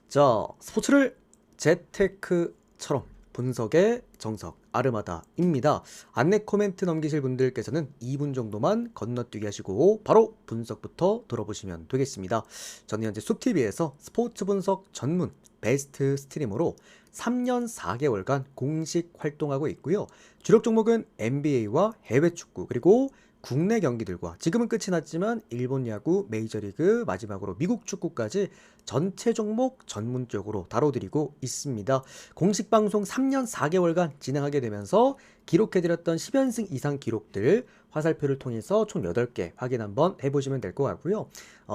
자, 스포츠를 재테크처럼 분석의 정석 아르마다입니다. 안내 코멘트 넘기실 분들께서는 2분 정도만 건너뛰기 하시고 바로 분석부터 들어보시면 되겠습니다. 저는 현재 숲TV에서 스포츠 분석 전문 베스트 스트리머로 3년 4개월간 공식 활동하고 있고요. 주력 종목은 NBA와 해외 축구 그리고 국내 경기들과 지금은 끝이 났지만 일본 야구, 메이저리그, 마지막으로 미국 축구까지 전체 종목 전문적으로 다뤄드리고 있습니다. 공식 방송 3년 4개월간 진행하게 되면서 기록해드렸던 10연승 이상 기록들 화살표를 통해서 총 8개 확인 한번 해보시면 될 것 같고요.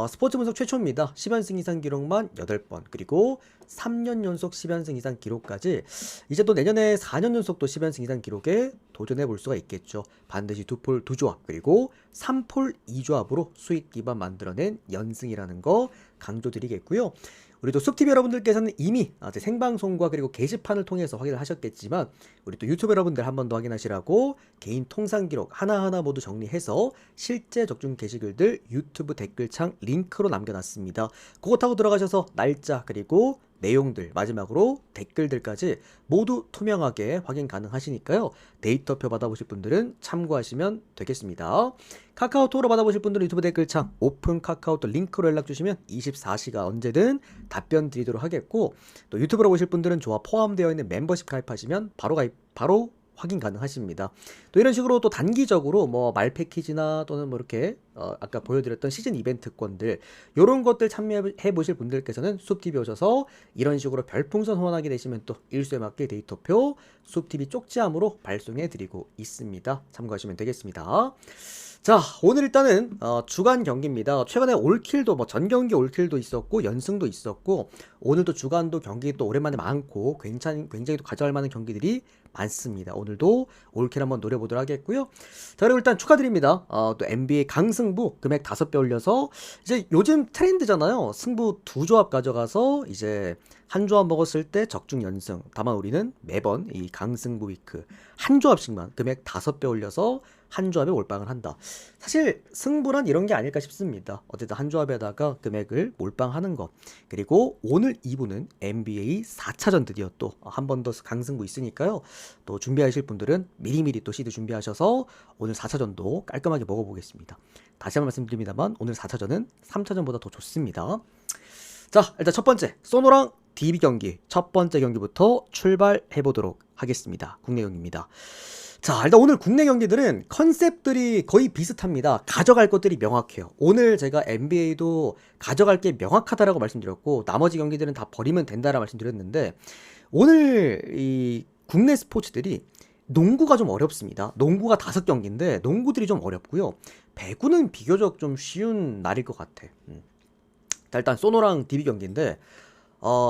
스포츠 분석 최초입니다. 10연승 이상 기록만 8번 그리고 3년 연속 10연승 이상 기록까지 이제 또 내년에 4년 연속 또 10연승 이상 기록에 도전해 볼 수가 있겠죠. 반드시 2폴 2조합 그리고 3폴 2조합으로 수익 기반 만들어낸 연승이라는 거 강조드리겠고요. 우리 또 숲TV 여러분들께서는 이미 제 생방송과 그리고 게시판을 통해서 확인을 하셨겠지만 우리 또 유튜브 여러분들 한 번 더 확인하시라고 개인 통상 기록 하나하나 모두 정리해서 실제 적중 게시글들 유튜브 댓글창 링크로 남겨놨습니다. 그거 타고 들어가셔서 날짜 그리고 내용들 마지막으로 댓글들까지 모두 투명하게 확인 가능하시니까요. 데이터표 받아보실 분들은 참고하시면 되겠습니다. 카카오톡으로 받아보실 분들은 유튜브 댓글창 오픈 카카오톡 링크로 연락주시면 24시간 언제든 답변 드리도록 하겠고 또 유튜브로 보실 분들은 조합 포함되어 있는 멤버십 가입하시면 바로 확인 가능하십니다. 또 이런 식으로 또 단기적으로 뭐 말 패키지나 또는 뭐 이렇게 아까 보여드렸던 시즌 이벤트권들 이런 것들 참여해 보실 분들께서는 숲TV 오셔서 이런 식으로 별풍선 후원하게 되시면 또 일수에 맞게 데이터표 숲TV 쪽지함으로 발송해 드리고 있습니다. 참고하시면 되겠습니다. 자, 오늘 일단은 주간 경기입니다. 최근에 올킬도 뭐 전경기 올킬도 있었고 연승도 있었고 오늘도 주간도 경기 또 오랜만에 많고 굉장히 또 가져갈 만한 경기들이 많습니다. 오늘도 올킬 한번 노려보도록 하겠고요. 자, 그리고 일단 축하드립니다. 또 NBA 강승부 금액 5배 올려서 이제 요즘 트렌드잖아요. 승부 2조합 가져가서 이제 한 조합 먹었을 때 적중 연승. 다만 우리는 매번 이 강승부 위크 한 조합씩만 금액 5배 올려서 한 조합에 몰빵을 한다. 사실 승부란 이런 게 아닐까 싶습니다. 어쨌든 한 조합에다가 금액을 몰빵하는 것. 그리고 오늘 2부는 NBA 4차전 드디어 또 한 번 더 강승부 있으니까요. 또 준비하실 분들은 미리미리 또 시드 준비하셔서 오늘 4차전도 깔끔하게 먹어보겠습니다. 다시 한번 말씀드립니다만 오늘 4차전은 3차전보다 더 좋습니다. 자, 일단 첫 번째 소노랑 DB 경기 첫 번째 경기부터 출발해보도록 하겠습니다. 국내 경기입니다. 자, 일단 오늘 국내 경기들은 컨셉들이 거의 비슷합니다. 가져갈 것들이 명확해요. 오늘 제가 NBA도 가져갈 게 명확하다라고 말씀드렸고 나머지 경기들은 다 버리면 된다라고 말씀드렸는데 오늘 이 국내 스포츠들이 농구가 좀 어렵습니다. 농구가 5경기인데 농구들이 좀 어렵고요. 배구는 비교적 좀 쉬운 날일 것 같아. 자, 일단 소노랑 DB 경기인데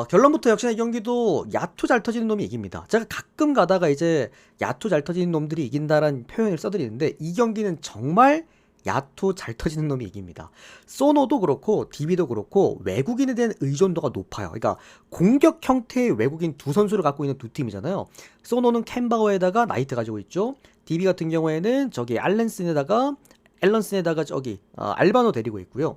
결론부터 역시나 이 경기도 야투 잘 터지는 놈이 이깁니다. 제가 가끔 가다가 이제 야투 잘 터지는 놈들이 이긴다라는 표현을 써드리는데 이 경기는 정말 야투 잘 터지는 놈이 이깁니다. 소노도 그렇고 DB도 그렇고 외국인에 대한 의존도가 높아요. 그러니까 공격 형태의 외국인 두 선수를 갖고 있는 두 팀이잖아요. 소노는 캔바워에다가 나이트 가지고 있죠. DB 같은 경우에는 저기 앨런슨에다가 저기 알바노 데리고 있고요.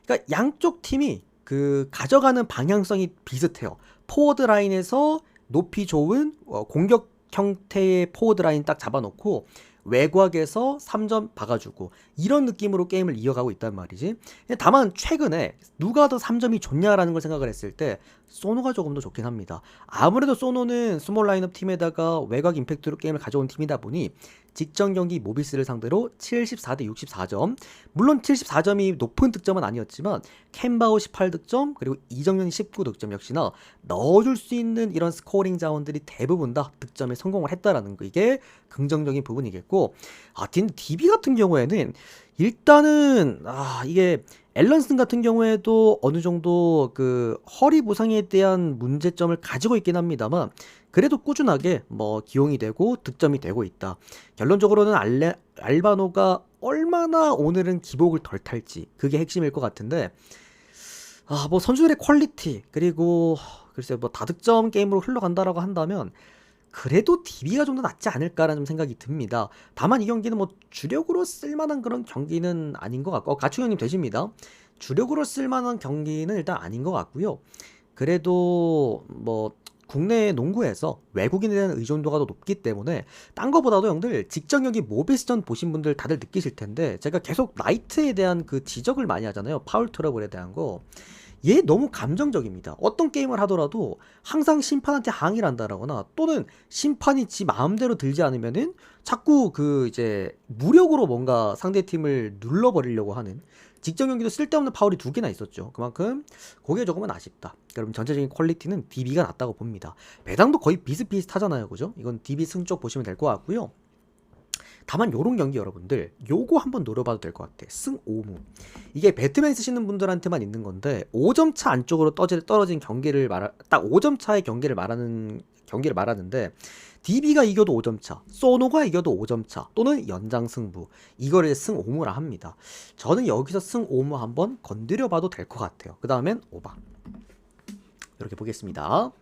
그러니까 양쪽 팀이 그 가져가는 방향성이 비슷해요. 포워드 라인에서 높이 좋은 공격 형태의 포워드 라인 딱 잡아놓고 외곽에서 3점 박아주고 이런 느낌으로 게임을 이어가고 있단 말이지. 다만 최근에 누가 더 3점이 좋냐라는 걸 생각을 했을 때 소노가 조금 더 좋긴 합니다. 아무래도 소노는 스몰 라인업 팀에다가 외곽 임팩트로 게임을 가져온 팀이다 보니 직전 경기 모비스를 상대로 74대 64점, 물론 74점이 높은 득점은 아니었지만 캔바오 18득점 그리고 이정현이 19득점 역시나 넣어줄 수 있는 이런 스코어링 자원들이 대부분 다 득점에 성공을 했다라는 거, 이게 긍정적인 부분이겠고, DB 같은 경우에는 일단은 이게 앨런슨 같은 경우에도 어느 정도 그 허리 부상에 대한 문제점을 가지고 있긴 합니다만 그래도 꾸준하게 뭐 기용이 되고 득점이 되고 있다. 결론적으로는 알바노가 얼마나 오늘은 기복을 덜 탈지 그게 핵심일 것 같은데 뭐 선수들의 퀄리티 그리고 글쎄 뭐 다득점 게임으로 흘러간다라고 한다면 그래도 DB가 좀 더 낫지 않을까라는 좀 생각이 듭니다. 다만 이 경기는 뭐 주력으로 쓸만한 그런 경기는 아닌 것 같고 가충형님 되십니다. 주력으로 쓸만한 경기는 일단 아닌 것 같고요. 그래도 뭐 국내 농구에서 외국인에 대한 의존도가 더 높기 때문에 딴 거보다도 형들 직전 경기 모비스전 보신 분들 다들 느끼실 텐데 제가 계속 나이트에 대한 그 지적을 많이 하잖아요. 파울 트러블에 대한 거. 얘 너무 감정적입니다. 어떤 게임을 하더라도 항상 심판한테 항의를 한다거나 또는 심판이 지 마음대로 들지 않으면은 자꾸 그 이제 무력으로 뭔가 상대 팀을 눌러버리려고 하는 직전 경기도 쓸데없는 파울이 2개나 있었죠. 그만큼 그게 조금은 아쉽다. 여러분 전체적인 퀄리티는 DB가 낫다고 봅니다. 배당도 거의 비슷비슷하잖아요. 그죠? 이건 DB 승 쪽 보시면 될 것 같고요. 다만 요런 경기 여러분들 요거 한번 노려봐도 될 것 같아. 승 5무. 이게 배트맨 쓰시는 분들한테만 있는 건데 5점 차 안쪽으로 떨어진 경기를 딱 5점 차의 경기를 말하는데 DB가 이겨도 5점 차, 소노가 이겨도 5점 차 또는 연장 승부. 이거를 승 5무라 합니다. 저는 여기서 승 5무 한번 건드려 봐도 될 것 같아요. 그 다음엔 오바. 이렇게 보겠습니다.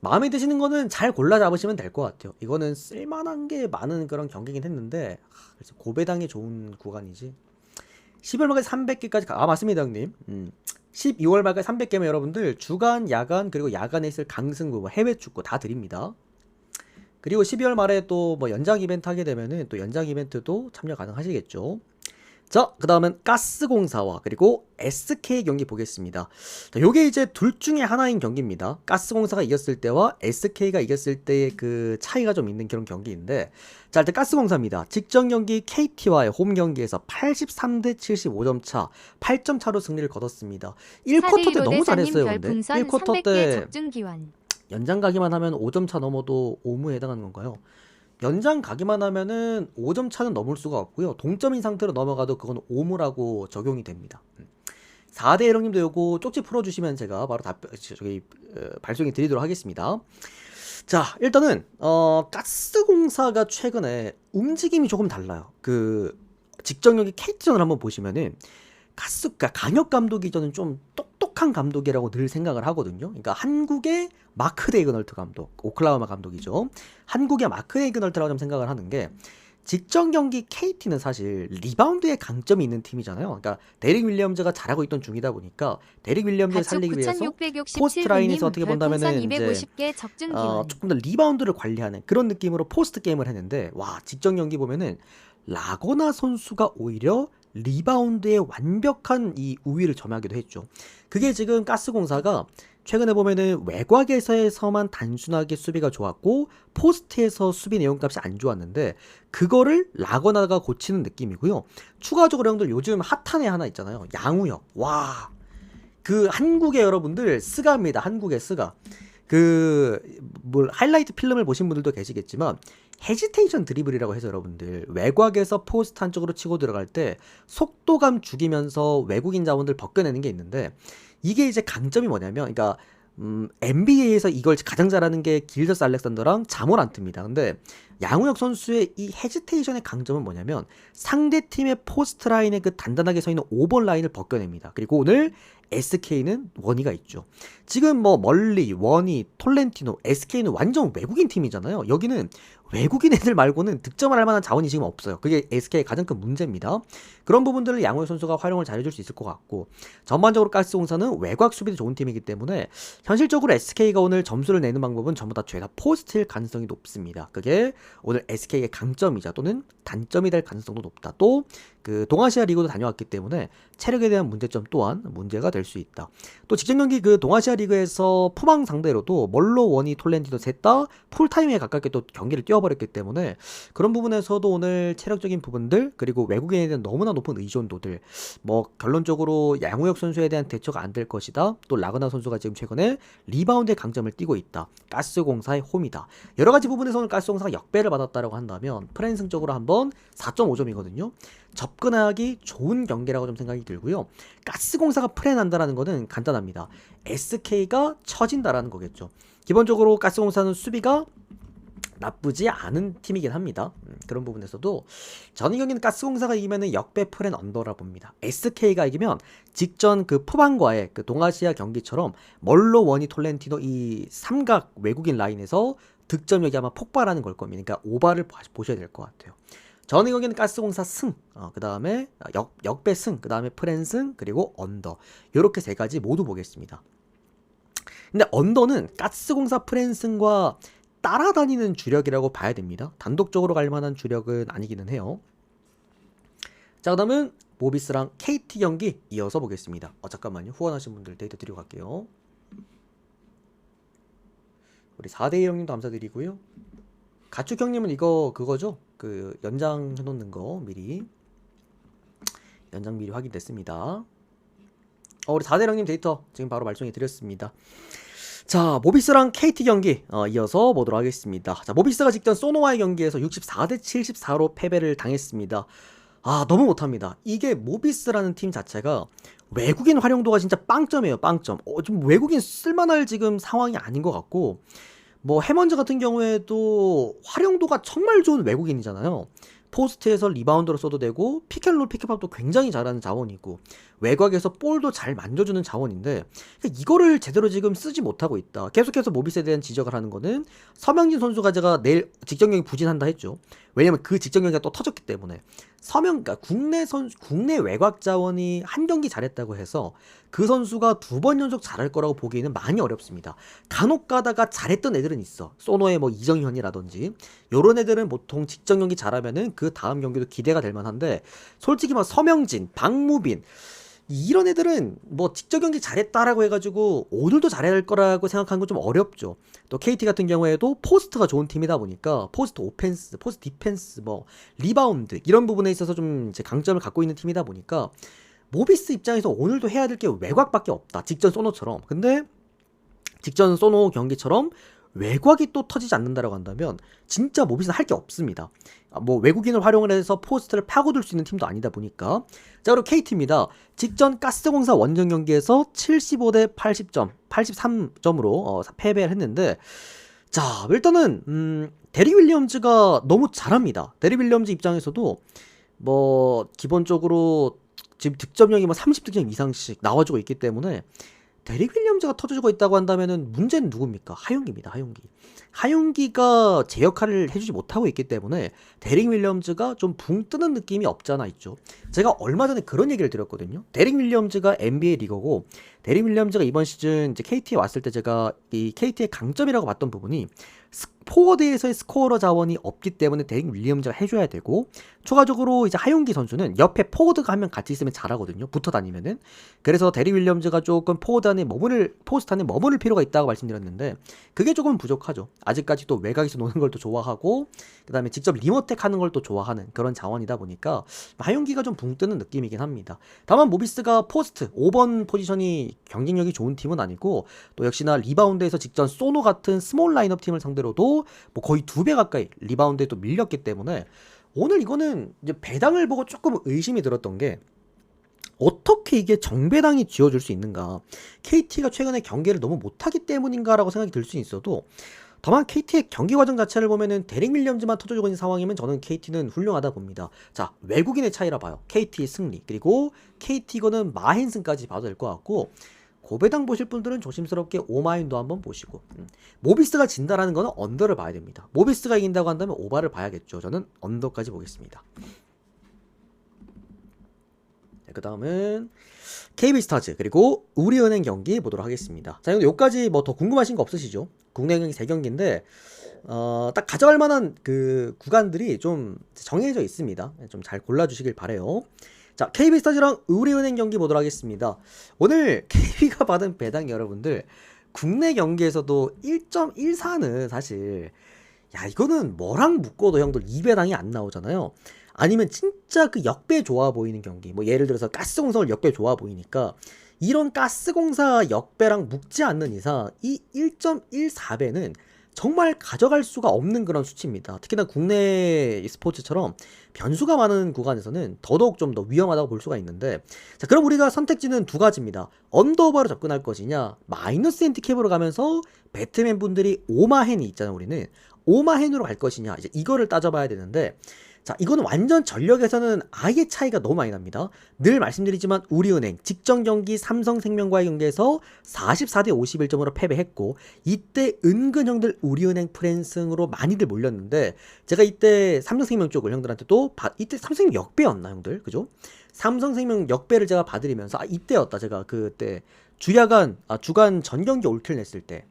마음에 드시는 거는 잘 골라 잡으시면 될 것 같아요. 이거는 쓸만한 게 많은 그런 경기긴 했는데 그래서 고배당이 좋은 구간이지. 12월 말까지 300개까지 맞습니다 형님. 12월 말까지 300개면 여러분들 주간, 야간 그리고 야간에 있을 강승부, 해외 축구 다 드립니다. 그리고 12월 말에 또 뭐 연장 이벤트 하게 되면은 또 연장 이벤트도 참여 가능하시겠죠. 자, 그 다음은 가스공사와 그리고 SK 경기 보겠습니다. 자, 요게 이제 둘 중에 하나인 경기입니다. 가스공사가 이겼을 때와 SK가 이겼을 때의 그 차이가 좀 있는 그런 경기인데, 자, 일단 가스공사입니다. 직전 경기 KT와의 홈 경기에서 83대 75점 차, 8점 차로 승리를 거뒀습니다. 1쿼터 때 너무 잘했어요, 근데. 1쿼터 때 연장 가기만 하면 5점 차 넘어도 오무에 해당하는 건가요? 연장 가기만 하면은 5점 차는 넘을 수가 없고요. 동점인 상태로 넘어가도 그건 오무라고 적용이 됩니다. 4대 1형님도 요거 쪽지 풀어주시면 제가 바로 발송해 드리도록 하겠습니다. 자, 일단은 가스공사가 최근에 움직임이 조금 달라요. 그 직전 경기 KT전을 한번 보시면은 강혁 감독이 저는 좀 똑똑한 감독이라고 늘 생각을 하거든요. 그러니까 한국의 마크 데이그널트 감독, 오클라호마 감독이죠. 한국의 마크 데이그널트라고 좀 생각을 하는 게 직전 경기 KT는 사실 리바운드에 강점이 있는 팀이잖아요. 그러니까 데릭 윌리엄즈가 잘하고 있던 중이다 보니까 데릭 윌리엄즈를 살리기 위해서 포스트 라인에서 어떻게 본다면은 이제 조금 더 리바운드를 관리하는 그런 느낌으로 포스트 게임을 했는데 와 직전 경기 보면은 라거나 선수가 오히려 리바운드에 완벽한 이 우위를 점하기도 했죠. 그게 지금 가스공사가 최근에 보면은 외곽에서만 단순하게 수비가 좋았고 포스트에서 수비 내용값이 안 좋았는데 그거를 라거나가 고치는 느낌이고요. 추가적으로 형들 요즘 핫한 애 하나 있잖아요. 양우혁. 와, 그 한국의 여러분들 스가입니다. 한국의 스가. 하이라이트 필름을 보신 분들도 계시겠지만 헤지테이션 드리블이라고 해서 여러분들 외곽에서 포스트 한쪽으로 치고 들어갈 때 속도감 죽이면서 외국인 자원들 벗겨내는 게 있는데 이게 이제 강점이 뭐냐면 그러니까 NBA에서 이걸 가장 잘하는 게 길더스 알렉산더랑 자모란트입니다. 근데 양우혁 선수의 이 헤지테이션의 강점은 뭐냐면 상대팀의 포스트 라인에 그 단단하게 서 있는 5번 라인을 벗겨냅니다. 그리고 오늘 SK는 원희가 있죠. 지금 뭐 멀리, 원희, 톨렌티노, SK는 완전 외국인 팀이잖아요. 여기는 외국인 애들 말고는 득점을 할 만한 자원이 지금 없어요. 그게 SK의 가장 큰 문제입니다. 그런 부분들을 양호혁 선수가 활용을 잘해줄 수 있을 것 같고 전반적으로 가스공사는 외곽 수비도 좋은 팀이기 때문에 현실적으로 SK가 오늘 점수를 내는 방법은 전부 다 죄다 포스트일 가능성이 높습니다. 그게 오늘 SK의 강점이자 또는 단점이 될 가능성도 높다. 또 그 동아시아 리그도 다녀왔기 때문에 체력에 대한 문제점 또한 문제가 될 수 있다. 또 직전 경기 그 동아시아 리그에서 포망 상대로도 멀로, 원희, 톨렌티도 셋 다 풀타임에 가깝게 또 경기를 뛰어버렸기 때문에 그런 부분에서도 오늘 체력적인 부분들 그리고 외국인에 대한 너무나 높은 의존도들 뭐 결론적으로 양우혁 선수에 대한 대처가 안 될 것이다. 또 라그나 선수가 지금 최근에 리바운드의 강점을 띠고 있다. 가스공사의 홈이다. 여러 가지 부분에서 오늘 가스공사가 역배를 받았다라고 한다면 프랜승적으로 한번 4.5점이거든요. 접근하기 좋은 경기라고 좀 생각이 들고요. 가스공사가 프랜한다라는 거는 간단합니다. SK가 처진다라는 거겠죠. 기본적으로 가스공사는 수비가 나쁘지 않은 팀이긴 합니다. 그런 부분에서도 저는 경기는 가스공사가 이기면은 역배 프랜 언더라 봅니다. SK가 이기면 직전 그 포방과의 그 동아시아 경기처럼 멀로, 원희, 톨렌티노 이 삼각 외국인 라인에서 득점력이 아마 폭발하는 걸 겁니다. 그러니까 오바를 보셔야 될 것 같아요. 저는 여기는 가스공사 승, 그 다음에 역배 승, 그 다음에 프랜 승, 그리고 언더. 요렇게 세 가지 모두 보겠습니다. 근데 언더는 가스공사 프랜슨과 따라다니는 주력이라고 봐야 됩니다. 단독적으로 갈 만한 주력은 아니기는 해요. 자, 그다음은 모비스랑 KT 경기 이어서 보겠습니다. 잠깐만요. 후원하신 분들 데이터 드리고 갈게요. 우리 4대1 형님도 감사드리고요. 가축 형님은 이거 그거죠? 그 연장 해놓는 거 미리 연장 미리 확인됐습니다. 우리 4대1 형님 데이터 지금 바로 말씀해 드렸습니다. 자, 모비스랑 KT 경기 이어서 보도록 하겠습니다. 자, 모비스가 직전 소노와의 경기에서 64대 74로 패배를 당했습니다. 너무 못합니다. 이게 모비스라는 팀 자체가 외국인 활용도가 진짜 빵점이에요. 빵점. 좀 외국인 쓸만할 지금 상황이 아닌 것 같고, 뭐 해먼즈 같은 경우에도 활용도가 정말 좋은 외국인이잖아요. 포스트에서 리바운드로 써도 되고 피켓롤 피켓팝도 굉장히 잘하는 자원이고 외곽에서 볼도 잘 만져주는 자원인데 이거를 제대로 지금 쓰지 못하고 있다. 계속해서 모비스에 대한 지적을 하는 거는 서명진 선수가 제가 내일 직전 경기 부진한다 했죠. 왜냐면 그 직전 경기가 또 터졌기 때문에 그러니까 국내 외곽 자원이 한 경기 잘했다고 해서 그 선수가 2번 연속 잘할 거라고 보기에는 많이 어렵습니다. 간혹 가다가 잘했던 애들은 있어. 소노의 뭐 이정현이라든지 요런 애들은 보통 직전 경기 잘하면은 그 다음 경기도 기대가 될 만한데 솔직히 막 서명진, 박무빈 이런 애들은 뭐 직전 경기 잘했다라고 해가지고 오늘도 잘해야 할 거라고 생각하는 건 좀 어렵죠. 또 KT 같은 경우에도 포스트가 좋은 팀이다 보니까 포스트 오펜스, 포스트 디펜스, 뭐 리바운드 이런 부분에 있어서 좀 이제 강점을 갖고 있는 팀이다 보니까 모비스 입장에서 오늘도 해야 될 게 외곽밖에 없다. 직전 소노처럼. 근데 직전 소노 경기처럼 외곽이 또 터지지 않는다라고 한다면 진짜 모비스는 할 게 없습니다. 뭐 외국인을 활용을 해서 포스트를 파고들 수 있는 팀도 아니다 보니까. 자, 그리고 KT입니다. 직전 가스공사 원정 경기에서 75대 80점, 83점으로 패배를 했는데, 자, 일단은 데릭 윌리엄즈가 너무 잘합니다. 데릭 윌리엄즈 입장에서도 뭐 기본적으로 지금 득점력이 뭐 30득점 이상씩 나와주고 있기 때문에 데릭 윌리엄즈가 터져주고 있다고 한다면은 문제는 누굽니까? 하윤기입니다. 하윤기가 제 역할을 해주지 못하고 있기 때문에 데릭 윌리엄즈가 좀 붕 뜨는 느낌이 없잖아 있죠. 제가 얼마 전에 그런 얘기를 드렸거든요. 데릭 윌리엄즈가 NBA 리거고 데릭 윌리엄즈가 이번 시즌 이제 KT에 왔을 때 제가 이 KT의 강점이라고 봤던 부분이 포워드에서의 스코어러 자원이 없기 때문에 데릭 윌리엄즈가 해줘야 되고 추가적으로 이제 하윤기 선수는 옆에 포워드가 한 명 같이 있으면 잘하거든요. 붙어 다니면은. 그래서 데릭 윌리엄즈가 조금 포스트 안에 머무를 필요가 있다고 말씀드렸는데 그게 조금 부족하죠. 아직까지 또 외곽에서 노는 걸 또 좋아하고 그 다음에 직접 리모텍 하는 걸 또 좋아하는 그런 자원이다 보니까 하윤기가 좀 붕 뜨는 느낌이긴 합니다. 다만 모비스가 포스트 5번 포지션이 경쟁력이 좋은 팀은 아니고 또 역시나 리바운드에서 직전 소노 같은 스몰 라인업 팀을 상대로도 뭐 거의 2배 가까이 리바운드에 또 밀렸기 때문에 오늘 이거는 이제 배당을 보고 조금 의심이 들었던 게 어떻게 이게 정배당이 지어줄 수 있는가. KT가 최근에 경기를 너무 못하기 때문인가라고 생각이 들 수 있어도 다만 KT의 경기 과정 자체를 보면은 데릭 윌리엄즈만 터져주고 있는 상황이면 저는 KT는 훌륭하다 봅니다. 자, 외국인의 차이라 봐요. KT의 승리 그리고 KT거는 마헨슨까지 봐도 될 것 같고 고배당 보실 분들은 조심스럽게 오마인도 한번 보시고 모비스가 진다라는 거는 언더를 봐야 됩니다. 모비스가 이긴다고 한다면 오바를 봐야겠죠. 저는 언더까지 보겠습니다. 그 다음은 KB스타즈 그리고 우리은행 경기 보도록 하겠습니다. 자, 여기까지 뭐 더 궁금하신 거 없으시죠? 국내 경기 3경기인데 딱 가져갈 만한 그 구간들이 좀 정해져 있습니다. 좀 잘 골라주시길 바래요. 자, KB스타즈랑 우리은행 경기 보도록 하겠습니다. 오늘 KB가 받은 배당 여러분들 국내 경기에서도 1.14는 사실 이거는 뭐랑 묶어도 형들 2배당이 안 나오잖아요. 아니면 진짜 그 역배 좋아 보이는 경기 뭐 예를 들어서 가스공사를 역배 좋아 보이니까 이런 가스공사 역배랑 묶지 않는 이상 이 1.14배는 정말 가져갈 수가 없는 그런 수치입니다. 특히나 국내 스포츠처럼 변수가 많은 구간에서는 더더욱 좀 더 위험하다고 볼 수가 있는데 자, 그럼 우리가 선택지는 두 가지입니다. 언더오버로 접근할 것이냐 마이너스 핸디캡으로 가면서 배트맨 분들이 오마헨이 있잖아요. 우리는 오마헨으로 갈 것이냐 이제 이거를 따져봐야 되는데 자, 이건 완전 전력에서는 아예 차이가 너무 많이 납니다. 늘 말씀드리지만 우리은행 직전 경기 삼성생명과의 경기에서 44대 51점으로 패배했고 이때 은근 형들 우리은행 프랜승으로 많이들 몰렸는데 제가 이때 삼성생명 쪽을 형들한테 또 이때 삼성생명 역배였나 형들 그죠? 삼성생명 역배를 제가 봐드리면서 이때였다 제가 그때 주간 전 경기 올킬 냈을 때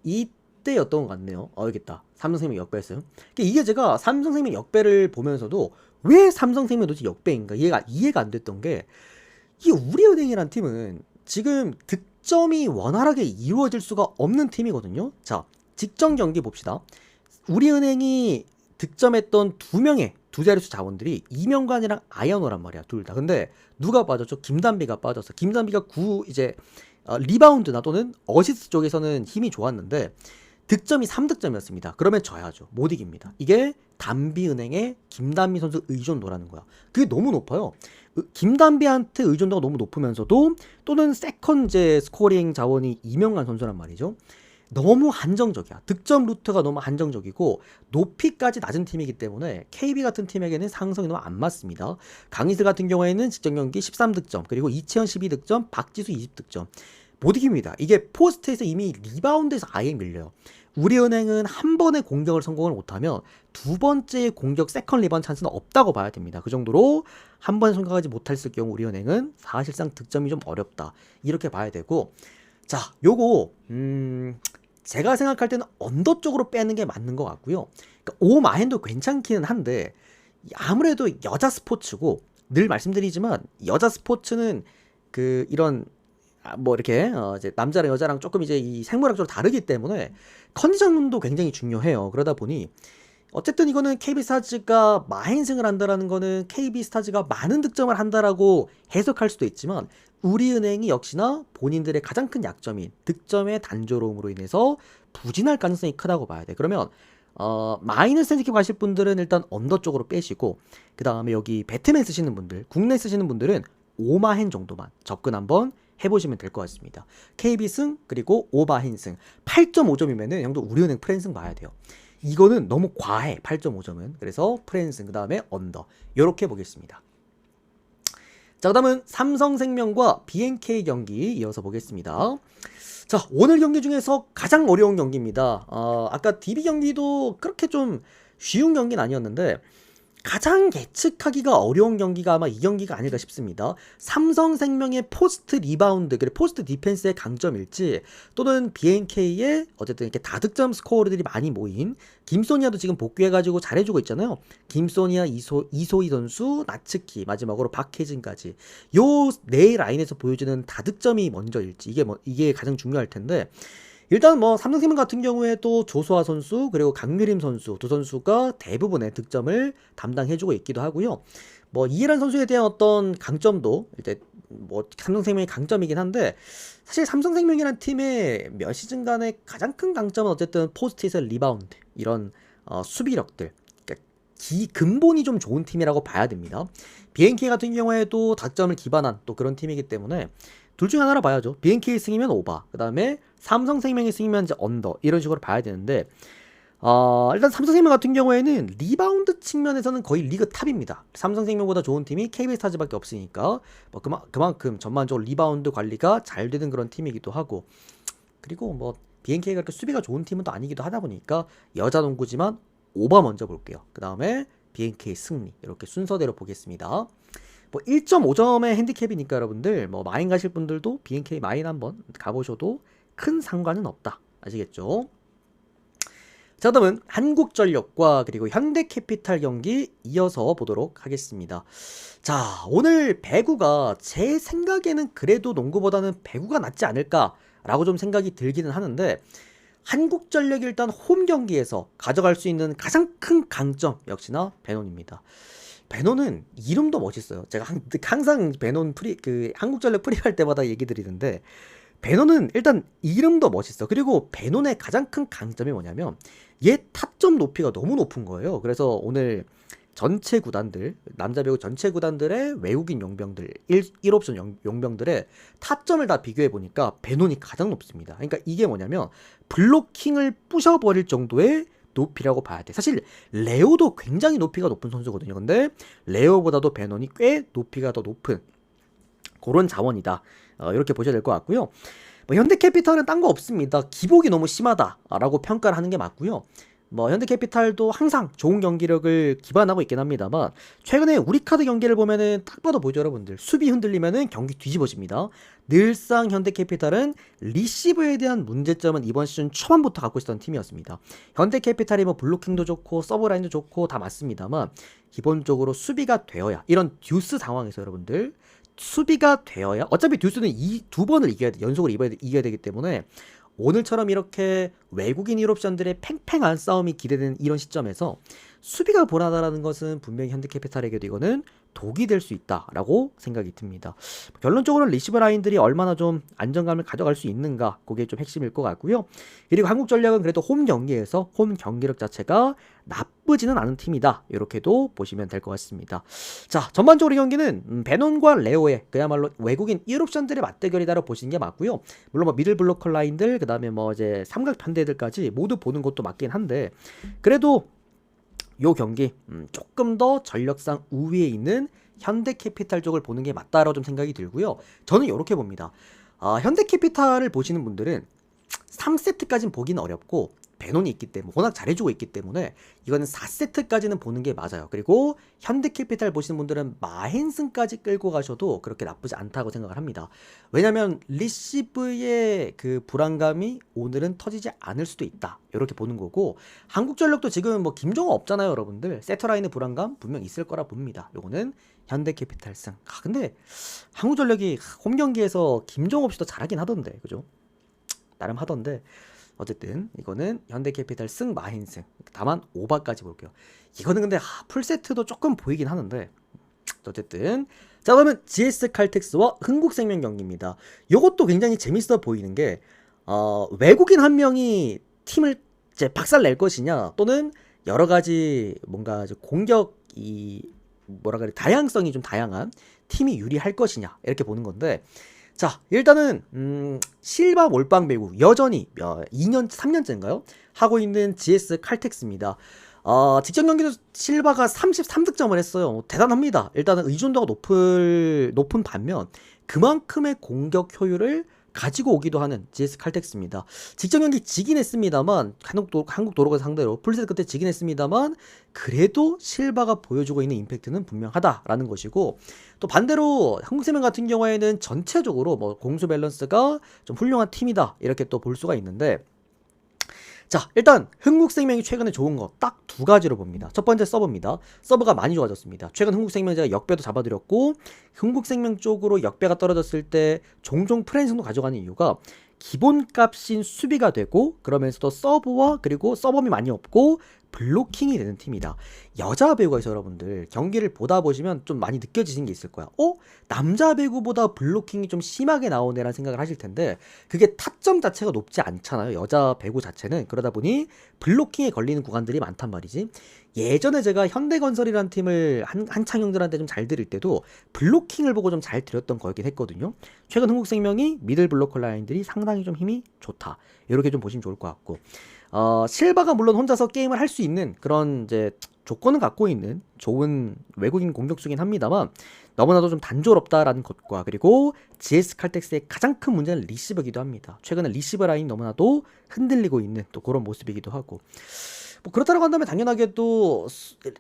이때였던 것 같네요. 여기있다. 삼성생명 역배였어요. 이게 제가 삼성생명 역배를 보면서도 왜 삼성생명 도대체 역배인가 이해가 안 됐던 게, 이 우리은행이란 팀은 지금 득점이 원활하게 이루어질 수가 없는 팀이거든요. 자, 직전 경기 봅시다. 우리은행이 득점했던 두 자릿수 자원들이 이명관이랑 아연호란 말이야, 둘 다. 근데 누가 빠졌죠? 김단비가 빠졌어. 김단비가 리바운드나 또는 어시스트 쪽에서는 힘이 좋았는데 득점이 3득점이었습니다. 그러면 져야죠. 못 이깁니다. 이게 단비은행의 김단비 선수 의존도라는 거야. 그게 너무 높아요. 김단비한테 의존도가 너무 높으면서도 또는 세컨 스코어링 자원이 이명관 선수란 말이죠. 너무 한정적이야. 득점 루트가 너무 한정적이고 높이까지 낮은 팀이기 때문에 KB 같은 팀에게는 상성이 너무 안 맞습니다. 강희슬 같은 경우에는 직전 경기 13득점, 그리고 이채현 12득점, 박지수 20득점. 못 이깁니다. 이게 포스트에서 이미 리바운드에서 아예 밀려요. 우리은행은 한 번의 공격을 성공을 못하면 두 번째 공격 세컨 리바운드 찬스는 없다고 봐야 됩니다. 그 정도로 한 번에 성공하지 못했을 경우 우리은행은 사실상 득점이 좀 어렵다, 이렇게 봐야 되고, 자, 요거 제가 생각할 때는 언더 쪽으로 빼는 게 맞는 것 같고요. 그러니까 오마헨도 괜찮기는 한데 아무래도 여자 스포츠고, 늘 말씀드리지만 여자 스포츠는 이런 이렇게 이제 남자랑 여자랑 조금 이제 이 생물학적으로 다르기 때문에 컨디션도 굉장히 중요해요. 그러다 보니 어쨌든 이거는 KB스타즈가 마행승을 한다라는 거는 KB스타즈가 많은 득점을 한다라고 해석할 수도 있지만, 우리은행이 역시나 본인들의 가장 큰 약점인 득점의 단조로움으로 인해서 부진할 가능성이 크다고 봐야 돼. 그러면 마이너스 핸디캡 가실 분들은 일단 언더 쪽으로 빼시고, 그 다음에 여기 배트맨 쓰시는 분들, 국내 쓰시는 분들은 오마헨 정도만 접근 한번 해보시면 될 것 같습니다. KB승 그리고 오마헨승 8.5점이면은 형도 우리은행 프랜승 봐야 돼요. 이거는 너무 과해, 8.5점은. 그래서 프랜승, 그 다음에 언더, 요렇게 보겠습니다. 자, 그 다음은 삼성생명과 BNK 경기 이어서 보겠습니다. 자, 오늘 경기 중에서 가장 어려운 경기입니다. 아까 DB 경기도 그렇게 좀 쉬운 경기는 아니었는데 가장 예측하기가 어려운 경기가 아마 이 경기가 아닐까 싶습니다. 삼성생명의 포스트 리바운드, 그리고 포스트 디펜스의 강점일지, 또는 BNK의 어쨌든 이렇게 다득점 스코어들이 많이 모인, 김소니아도 지금 복귀해가지고 잘해주고 있잖아요. 김소니아, 이소희 선수, 나츠키, 마지막으로 박혜진까지 요 네 라인에서 보여주는 다득점이 먼저일지, 이게 가장 중요할 텐데, 일단 삼성생명 같은 경우에도 조수아 선수 그리고 강유림 선수 두 선수가 대부분의 득점을 담당해주고 있기도 하고요. 이해란 선수에 대한 어떤 강점도 이제 삼성생명의 강점이긴 한데, 사실 삼성생명이란 팀의 몇 시즌간의 가장 큰 강점은 어쨌든 포스트에서 리바운드, 이런 수비력들, 그러니까 근본이 좀 좋은 팀이라고 봐야 됩니다. BNK 같은 경우에도 득점을 기반한 또 그런 팀이기 때문에 둘 중 하나라 봐야죠. BNK 승이면 오바, 그 다음에 삼성생명이 승이면 이제 언더, 이런 식으로 봐야 되는데, 일단 삼성생명 같은 경우에는 리바운드 측면에서는 거의 리그 탑입니다. 삼성생명보다 좋은 팀이 KB스타즈밖에 없으니까 그만큼 전반적으로 리바운드 관리가 잘 되는 그런 팀이기도 하고, 그리고 BNK가 그렇게 수비가 좋은 팀은 또 아니기도 하다 보니까 여자 농구지만 오바 먼저 볼게요. 그 다음에 BNK 승리, 이렇게 순서대로 보겠습니다. 1.5점의 핸디캡이니까 여러분들 마인 가실 분들도 BNK 마인 한번 가보셔도 큰 상관은 없다, 아시겠죠? 자, 그다음은 한국전력과 그리고 현대캐피탈 경기 이어서 보도록 하겠습니다. 자, 오늘 배구가 제 생각에는 그래도 농구보다는 배구가 낫지 않을까라고 좀 생각이 들기는 하는데, 한국전력이 일단 홈 경기에서 가져갈 수 있는 가장 큰 강점 역시나 베논입니다. 베논은 이름도 멋있어요. 제가 항상 베논 한국전력 프리할 때마다 얘기 드리는데, 베논은 일단 이름도 멋있어. 그리고 베논의 가장 큰 강점이 뭐냐면 얘 타점 높이가 너무 높은 거예요. 그래서 오늘 전체 구단들, 남자 배구 전체 구단들의 외국인 용병들, 1옵션 용병들의 타점을 다 비교해 보니까 베논이 가장 높습니다. 그러니까 이게 뭐냐면 블로킹을 부셔버릴 정도의 높이라고 봐야 돼. 사실 레오도 굉장히 높이가 높은 선수거든요. 근데 레오보다도 베논이 꽤 높이가 더 높은 그런 자원이다, 이렇게 보셔야 될 것 같고요. 현대캐피탈은 딴 거 없습니다. 기복이 너무 심하다라고 평가를 하는 게 맞고요. 뭐 현대캐피탈도 항상 좋은 경기력을 기반하고 있긴 합니다만 최근에 우리카드 경기를 보면은 딱 봐도 보죠 여러분들. 수비 흔들리면은 경기 뒤집어집니다. 늘상 현대캐피탈은 리시브에 대한 문제점은 이번 시즌 초반부터 갖고 있었던 팀이었습니다. 현대캐피탈이 뭐 블로킹도 좋고 서브라인도 좋고 다 맞습니다만 기본적으로 수비가 되어야, 이런 듀스 상황에서 여러분들 수비가 되어야, 어차피 듀스는 이 두 번을 이겨야 돼, 연속으로 이겨야 되기 때문에 오늘처럼 이렇게 외국인 1옵션들의 팽팽한 싸움이 기대되는 이런 시점에서 수비가 불안하다는 것은 분명히 현대캐피탈에게도 이거는 독이 될 수 있다라고 생각이 듭니다. 결론적으로는 리시브 라인들이 얼마나 좀 안정감을 가져갈 수 있는가, 그게 좀 핵심일 것 같고요. 그리고 한국전력은 그래도 홈 경기에서 홈 경기력 자체가 나쁘지는 않은 팀이다, 이렇게도 보시면 될 것 같습니다. 자, 전반적으로 이 경기는 베논과 레오의 그야말로 외국인 1옵션들의 맞대결이다라고 보시는 게 맞고요. 물론 뭐 미들 블로커 라인들, 그 다음에 뭐 이제 삼각 편대들까지 모두 보는 것도 맞긴 한데, 그래도 요 경기 조금 더 전력상 우위에 있는 현대캐피탈 쪽을 보는 게 맞다라고 좀 생각이 들고요. 저는 이렇게 봅니다. 현대캐피탈을 보시는 분들은 3세트까지는 보기는 어렵고 베논이 있기 때문에, 워낙 잘해주고 있기 때문에 이거는 4세트까지는 보는 게 맞아요. 그리고 현대캐피탈 보시는 분들은 마헨슨까지 끌고 가셔도 그렇게 나쁘지 않다고 생각을 합니다. 왜냐면 리시브의 그 불안감이 오늘은 터지지 않을 수도 있다, 이렇게 보는 거고, 한국전력도 지금 뭐 김종호 없잖아요 여러분들. 세터라인의 불안감 분명 있을 거라 봅니다. 요거는 현대캐피탈 승. 근데 한국전력이 홈경기에서 김종호 없이도 잘하긴 하던데, 그죠? 나름 하던데, 어쨌든 이거는 현대캐피탈 승 마힌승. 다만 오바까지 볼게요. 이거는 근데 풀세트도 조금 보이긴 하는데, 어쨌든 자, 그러면 GS 칼텍스와 흥국생명 경기입니다. 이것도 굉장히 재밌어 보이는 게 외국인 한 명이 팀을 이제 박살 낼 것이냐, 또는 여러 가지 뭔가 공격 뭐라 그래, 다양성이 좀 다양한 팀이 유리할 것이냐, 이렇게 보는 건데, 자, 일단은 실바 몰빵 배구 여전히 2년 3년째인가요? 하고 있는 GS 칼텍스입니다. 직전 경기도 실바가 33득점을 했어요. 대단합니다. 일단은 의존도가 높은 반면 그만큼의 공격 효율을 가지고 오기도 하는 GS 칼텍스입니다. 직전 경기 지긴 했습니다만, 한국 도로가 상대로 풀세트 끝에 지긴 했습니다만, 그래도 실바가 보여주고 있는 임팩트는 분명하다라는 것이고, 또 반대로 한국생명 같은 경우에는 전체적으로 뭐 공수 밸런스가 좀 훌륭한 팀이다, 이렇게 또 볼 수가 있는데, 자, 일단 흥국생명이 최근에 좋은 거 딱 두 가지로 봅니다. 첫 번째 서브입니다. 서브가 많이 좋아졌습니다. 최근 흥국생명 제가 역배도 잡아드렸고, 흥국생명 쪽으로 역배가 떨어졌을 때 종종 프랜승도 가져가는 이유가 기본값인 수비가 되고, 그러면서도 서브와 그리고 서브이 많이 없고 블로킹이 되는 팀이다. 여자 배구에서 여러분들 경기를 보다 보시면 좀 많이 느껴지는 게 있을 거야. 남자 배구보다 블로킹이 좀 심하게 나오네라는 생각을 하실 텐데, 그게 타점 자체가 높지 않잖아요, 여자 배구 자체는. 그러다 보니 블로킹에 걸리는 구간들이 많단 말이지. 예전에 제가 현대건설이라는 팀을 한창 형들한테 좀 잘 드릴 때도 블로킹을 보고 좀 잘 드렸던 거긴 했거든요. 최근 흥국생명이 미들 블로커 라인들이 상당히 좀 힘이 좋다, 이렇게 좀 보시면 좋을 것 같고, 실바가 물론 혼자서 게임을 할 수 있는 그런 이제 조건을 갖고 있는 좋은 외국인 공격수긴 합니다만, 너무나도 좀 단조롭다라는 것과, 그리고 GS 칼텍스의 가장 큰 문제는 리시버기도 합니다. 최근에 리시버 라인 너무나도 흔들리고 있는 또 그런 모습이기도 하고, 뭐 그렇다고 한다면 당연하게 또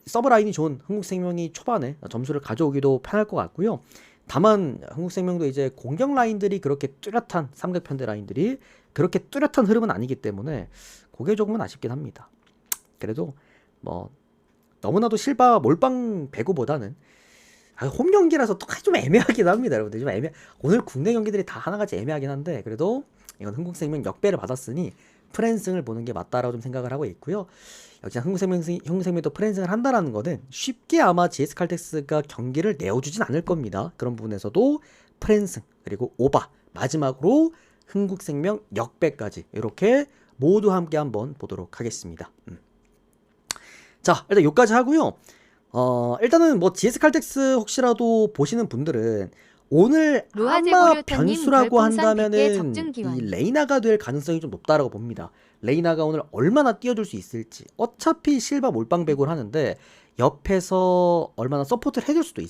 서브 라인이 좋은 흥국생명이 초반에 점수를 가져오기도 편할 것 같고요. 다만 흥국생명도 이제 공격 라인들이 그렇게 뚜렷한, 삼각편대 라인들이 그렇게 뚜렷한 흐름은 아니기 때문에 그게 조금은 아쉽긴 합니다. 그래도 뭐 너무나도 실바 몰빵 배구보다는 홈 경기라서 또 좀 애매하긴 합니다, 여러분들. 좀 오늘 국내 경기들이 다 하나같이 애매하긴 한데, 그래도 이건 흥국생명 역배를 받았으니 프랜승을 보는 게 맞다라고 좀 생각을 하고 있고요. 역시 흥국생명도 프랜승을 한다라는 거는 쉽게 아마 GS 칼텍스가 경기를 내어주진 않을 겁니다. 그런 부분에서도 프랜승, 그리고 오바, 마지막으로 흥국생명 역배까지 이렇게 모두 함께 한번 보도록 하겠습니다. 자, 일단 여기까지 하고요. 일단은 뭐 GS 칼텍스 혹시라도 보시는 분들은 오늘 아마 변수라고 한다면은 이 레이나가 될 가능성이 좀 높다라고 봅니다. 레이나가 오늘 얼마나 뛰어줄 수 있을지. 어차피 실바 몰빵 배구를 하는데 옆에서 얼마나 서포트를 해줄 수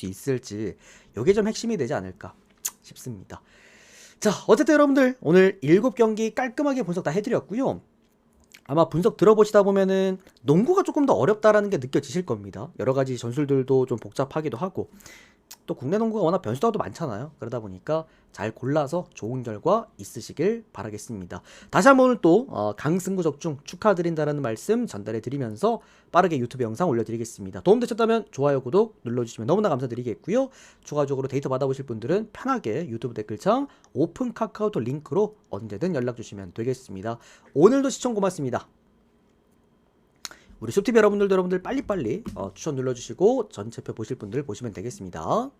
있을지, 이게 좀 핵심이 되지 않을까 싶습니다. 자, 어쨌든 여러분들 오늘 7경기 깔끔하게 분석 다 해드렸고요. 아마 분석 들어보시다 보면은 농구가 조금 더 어렵다라는 게 느껴지실 겁니다. 여러 가지 전술들도 좀 복잡하기도 하고 또 국내 농구가 워낙 변수가 또 많잖아요. 그러다 보니까 잘 골라서 좋은 결과 있으시길 바라겠습니다. 다시 한번 오늘 또 강승구 적중 축하드린다라는 말씀 전달해 드리면서 빠르게 유튜브 영상 올려드리겠습니다. 도움되셨다면 좋아요, 구독 눌러주시면 너무나 감사드리겠고요. 추가적으로 데이터 받아보실 분들은 편하게 유튜브 댓글창 오픈 카카오톡 링크로 언제든 연락 주시면 되겠습니다. 오늘도 시청 고맙습니다. 우리 숲TV 여러분들 빨리빨리 추천 눌러주시고 전체표 보실 분들 보시면 되겠습니다.